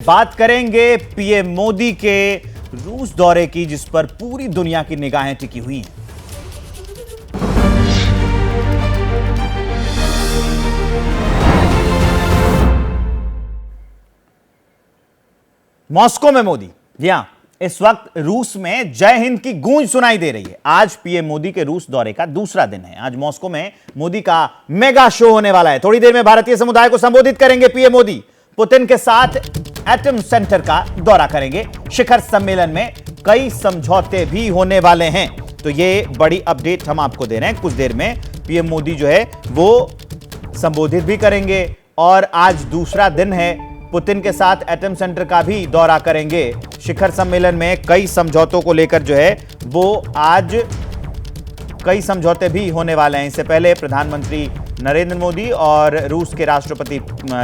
बात करेंगे पीएम मोदी के रूस दौरे की, जिस पर पूरी दुनिया की निगाहें टिकी हुई हैं। मॉस्को में मोदी, जी हां, इस वक्त रूस में जय हिंद की गूंज सुनाई दे रही है। आज पीएम मोदी के रूस दौरे का दूसरा दिन है। आज मॉस्को में मोदी का मेगा शो होने वाला है। थोड़ी देर में भारतीय समुदाय को संबोधित करेंगे पीएम मोदी। पुतिन के साथ एटम सेंटर का दौरा करेंगे। शिखर सम्मेलन में कई समझौते भी होने वाले हैं। तो ये बड़ी अपडेट हम आपको दे रहे हैं। कुछ देर में पीएम मोदी जो है वो संबोधित भी करेंगे और आज दूसरा दिन है। पुतिन के साथ एटम सेंटर का भी दौरा करेंगे। शिखर सम्मेलन में कई समझौतों को लेकर जो है वो आज कई समझौते भी होने वाले हैं। इससे पहले प्रधानमंत्री नरेंद्र मोदी और रूस के राष्ट्रपति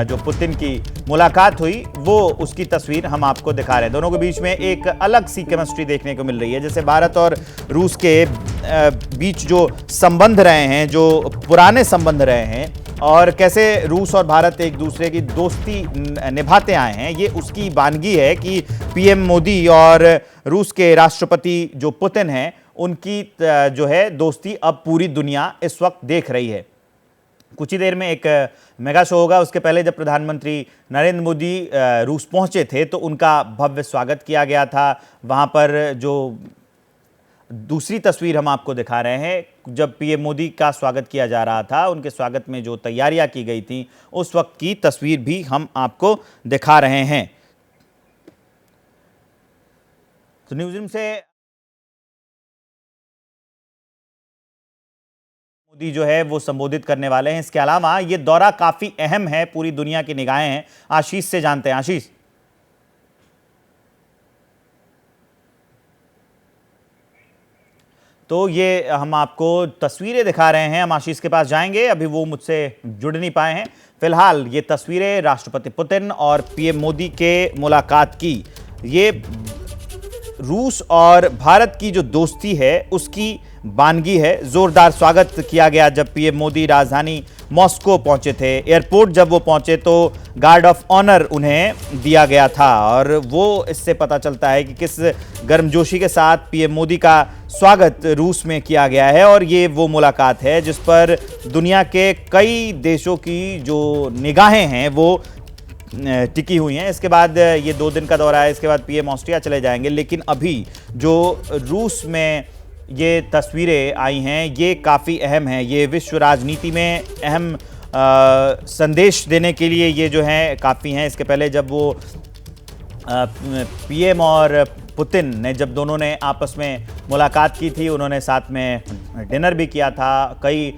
जो पुतिन की मुलाकात हुई, वो उसकी तस्वीर हम आपको दिखा रहे हैं। दोनों के बीच में एक अलग सी केमिस्ट्री देखने को मिल रही है। जैसे भारत और रूस के बीच जो संबंध रहे हैं, जो पुराने संबंध रहे हैं, और कैसे रूस और भारत एक दूसरे की दोस्ती निभाते आए हैं, ये उसकी वानगी है कि पीएम मोदी और रूस के राष्ट्रपति जो पुतिन हैं, उनकी जो है दोस्ती अब पूरी दुनिया इस वक्त देख रही है। कुछ ही देर में एक मेगा शो होगा। उसके पहले जब प्रधानमंत्री नरेंद्र मोदी रूस पहुंचे थे तो उनका भव्य स्वागत किया गया था। वहां पर जो दूसरी तस्वीर हम आपको दिखा रहे हैं, जब पीएम मोदी का स्वागत किया जा रहा था, उनके स्वागत में जो तैयारियां की गई थी, उस वक्त की तस्वीर भी हम आपको दिखा रहे हैं। तो न्यूज़रूम से मोदी जो है वो संबोधित करने वाले हैं। इसके अलावा ये दौरा काफी अहम है, पूरी दुनिया की निगाहें हैं। आशीष से जानते हैं। आशीष, तो ये हम आपको तस्वीरें दिखा रहे हैं। हम आशीष के पास जाएंगे, अभी वो मुझसे जुड़ नहीं पाए हैं। फिलहाल ये तस्वीरें राष्ट्रपति पुतिन और पीएम मोदी के मुलाकात की, ये रूस और भारत की जो दोस्ती है उसकी वानगी है। जोरदार स्वागत किया गया जब पीएम मोदी राजधानी मॉस्को पहुंचे थे। एयरपोर्ट जब वो पहुंचे तो गार्ड ऑफ ऑनर उन्हें दिया गया था, और वो इससे पता चलता है कि किस गर्मजोशी के साथ पीएम मोदी का स्वागत रूस में किया गया है। और ये वो मुलाकात है जिस पर दुनिया के कई देशों की जो निगाहें हैं वो टिकी हुई हैं। इसके बाद ये 2 दिन का दौरा है, इसके बाद पीएम ऑस्ट्रिया चले जाएंगे। लेकिन अभी जो रूस में ये तस्वीरें आई हैं, ये काफ़ी अहम हैं। ये विश्व राजनीति में अहम संदेश देने के लिए ये जो हैं काफ़ी हैं। इसके पहले जब वो पीएम और पुतिन ने, जब दोनों ने आपस में मुलाकात की थी, उन्होंने साथ में डिनर भी किया था। कई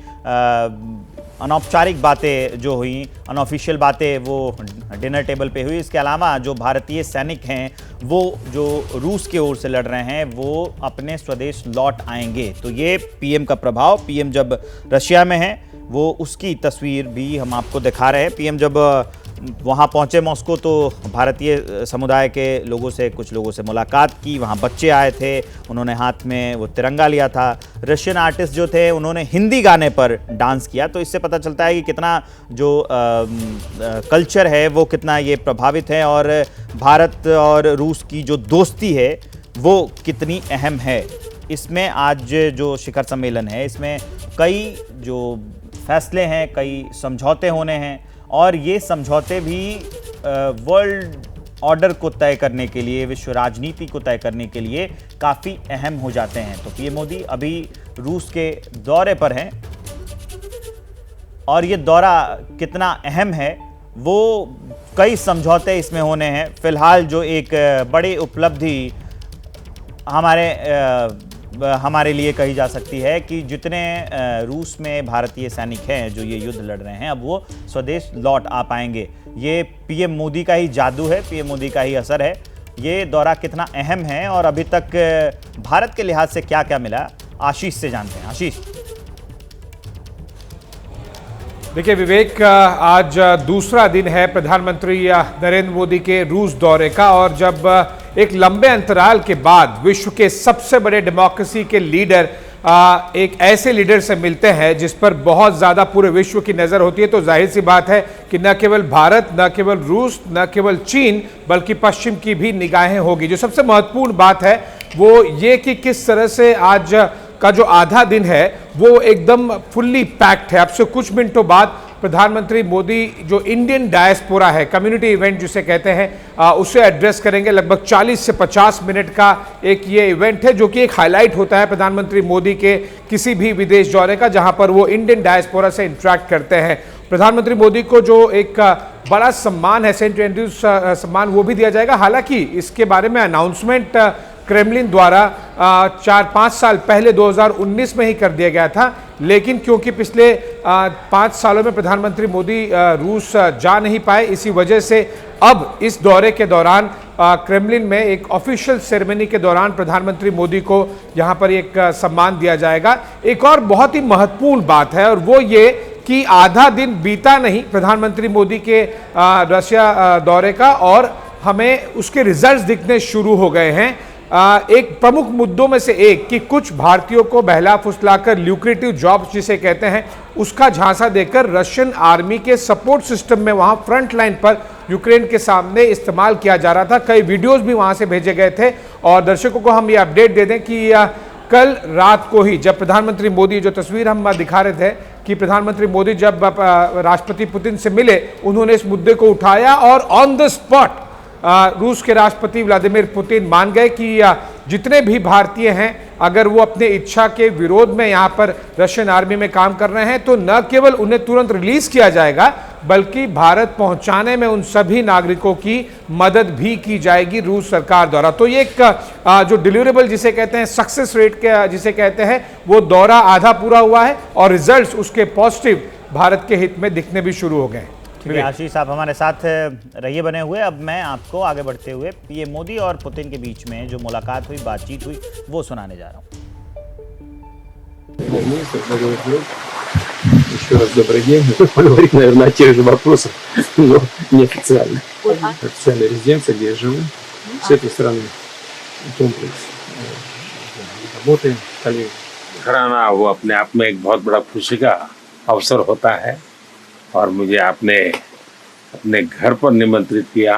अनौपचारिक बातें जो हुई, अनऑफिशियल बातें, वो डिनर टेबल पे हुई। इसके अलावा जो भारतीय सैनिक हैं वो जो रूस की ओर से लड़ रहे हैं वो अपने स्वदेश लौट आएंगे। तो ये पीएम का प्रभाव, पीएम जब रशिया में है वो उसकी तस्वीर भी हम आपको दिखा रहे हैं। पीएम जब वहाँ पहुँचे मॉस्को तो भारतीय समुदाय के लोगों से, कुछ लोगों से मुलाकात की। वहाँ बच्चे आए थे, उन्होंने हाथ में वो तिरंगा लिया था। रशियन आर्टिस्ट जो थे उन्होंने हिंदी गाने पर डांस किया। तो इससे पता चलता है कि कितना जो कल्चर है वो कितना ये प्रभावित है, और भारत और रूस की जो दोस्ती है वो कितनी अहम है। इसमें आज जो शिखर सम्मेलन है, इसमें कई जो फैसले हैं, कई समझौते होने हैं, और ये समझौते भी वर्ल्ड ऑर्डर को तय करने के लिए, विश्व राजनीति को तय करने के लिए काफ़ी अहम हो जाते हैं। तो पीएम मोदी अभी रूस के दौरे पर हैं, और ये दौरा कितना अहम है वो कई समझौते इसमें होने हैं। फिलहाल जो एक बड़ी उपलब्धि हमारे लिए कही जा सकती है कि जितने रूस में भारतीय सैनिक हैं जो ये युद्ध लड़ रहे हैं, अब वो स्वदेश लौट आ पाएंगे। ये पीएम मोदी का ही जादू है, पीएम मोदी का ही असर है। ये दौरा कितना अहम है और अभी तक भारत के लिहाज से क्या क्या मिला, आशीष से जानते हैं। आशीष, देखिए विवेक, आज दूसरा दिन है प्रधानमंत्री नरेंद्र मोदी के रूस दौरे का, और जब एक लंबे अंतराल के बाद विश्व के सबसे बड़े डेमोक्रेसी के लीडर एक ऐसे लीडर से मिलते हैं जिस पर बहुत ज्यादा पूरे विश्व की नजर होती है, तो जाहिर सी बात है कि न केवल भारत, न केवल रूस, न केवल चीन, बल्कि पश्चिम की भी निगाहें होगी। जो सबसे महत्वपूर्ण बात है वो ये कि किस तरह से आज का जो आधा दिन है वो एकदम फुल्ली पैक्ड है। अब से कुछ मिनटों बाद प्रधानमंत्री मोदी जो इंडियन डायस्पोरा है, कम्युनिटी इवेंट जिसे कहते हैं, उसे एड्रेस करेंगे। लगभग 40 से 50 मिनट का एक ये इवेंट है जो कि एक हाईलाइट होता है प्रधानमंत्री मोदी के किसी भी विदेश दौरे का, जहां पर वो इंडियन डायस्पोरा से इंटरेक्ट करते हैं। प्रधानमंत्री मोदी को जो एक बड़ा सम्मान है, सेंट एंड्रूज सम्मान, वो भी दिया जाएगा। हालांकि इसके बारे में अनाउंसमेंट क्रेमलिन द्वारा 4-5 साल पहले 2019 में ही कर दिया गया था, लेकिन क्योंकि पिछले 5 सालों में प्रधानमंत्री मोदी रूस जा नहीं पाए, इसी वजह से अब इस दौरे के दौरान क्रेमलिन में एक ऑफिशियल सेरेमनी के दौरान प्रधानमंत्री मोदी को यहां पर एक सम्मान दिया जाएगा। एक और बहुत ही महत्वपूर्ण बात है और वो ये कि आधा दिन बीता नहीं प्रधानमंत्री मोदी के रशिया दौरे का और हमें उसके रिजल्ट्स दिखने शुरू हो गए हैं। एक प्रमुख मुद्दों में से एक कि कुछ भारतीयों को बहला फुसलाकर ल्यूक्रेटिव जॉब जिसे कहते हैं उसका झांसा देकर रशियन आर्मी के सपोर्ट सिस्टम में वहां फ्रंट लाइन पर यूक्रेन के सामने इस्तेमाल किया जा रहा था। कई वीडियोस भी वहां से भेजे गए थे और दर्शकों को हम ये अपडेट दे दें कि कल रात को ही जब प्रधानमंत्री मोदी, जो तस्वीर हम दिखा रहे थे कि प्रधानमंत्री मोदी जब राष्ट्रपति पुतिन से मिले, उन्होंने इस मुद्दे को उठाया और ऑन द स्पॉट रूस के राष्ट्रपति व्लादिमीर पुतिन मान गए कि जितने भी भारतीय हैं अगर वो अपने इच्छा के विरोध में यहाँ पर रशियन आर्मी में काम कर रहे हैं तो न केवल उन्हें तुरंत रिलीज किया जाएगा बल्कि भारत पहुंचाने में उन सभी नागरिकों की मदद भी की जाएगी रूस सरकार द्वारा। तो ये एक जो डिलीवरेबल जिसे कहते हैं, सक्सेस रेट के जिसे कहते हैं, वो दौरा आधा पूरा हुआ है और रिजल्ट्स उसके पॉजिटिव भारत के हित में दिखने भी शुरू हो गए। ठीक है आशीष, आप हमारे साथ रहिए बने हुए। अब मैं आपको आगे बढ़ते हुए पीएम मोदी और पुतिन के बीच में जो मुलाकात हुई, बातचीत हुई, वो सुनाने जा रहा हूँ। Еще раз добрый день. Мы поговорим, наверное, о тех же вопросах, но неофициально. Официальная резиденция, где я живу, с этой стороны комплекс работы, коллеги. घराना वो अपने आप में एक बहुत बड़ा खुशी का अवसर होता है और मुझे आपने अपने घर पर निमंत्रित किया।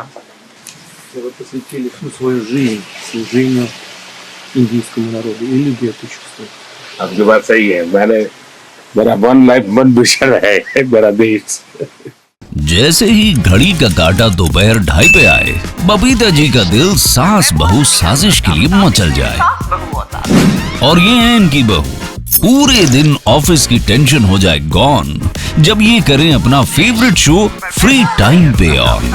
Вы посвятили всю свою жизнь служению индийскому народу и любви это чувствуете. आपकी बात सही है, मेरा वन लाइफ वन मिशन है मेरा देश। जैसे ही घड़ी का काटा दोपहर 2:30 पे आए, बबीता जी का दिल सास बहू साजिश के लिए मचल जाए। और ये है इनकी बहू, पूरे दिन ऑफिस की टेंशन हो जाए गॉन जब ये करें अपना फेवरेट शो फ्री टाइम पे ऑन।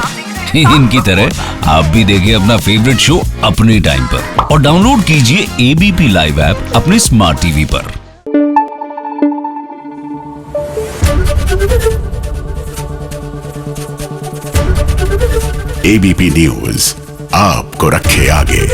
इनकी तरह आप भी देखिए अपना फेवरेट शो अपने टाइम पर और डाउनलोड कीजिए एबीपी लाइव ऐप अपने स्मार्ट टीवी पर। एबीपी न्यूज आपको रखे आगे।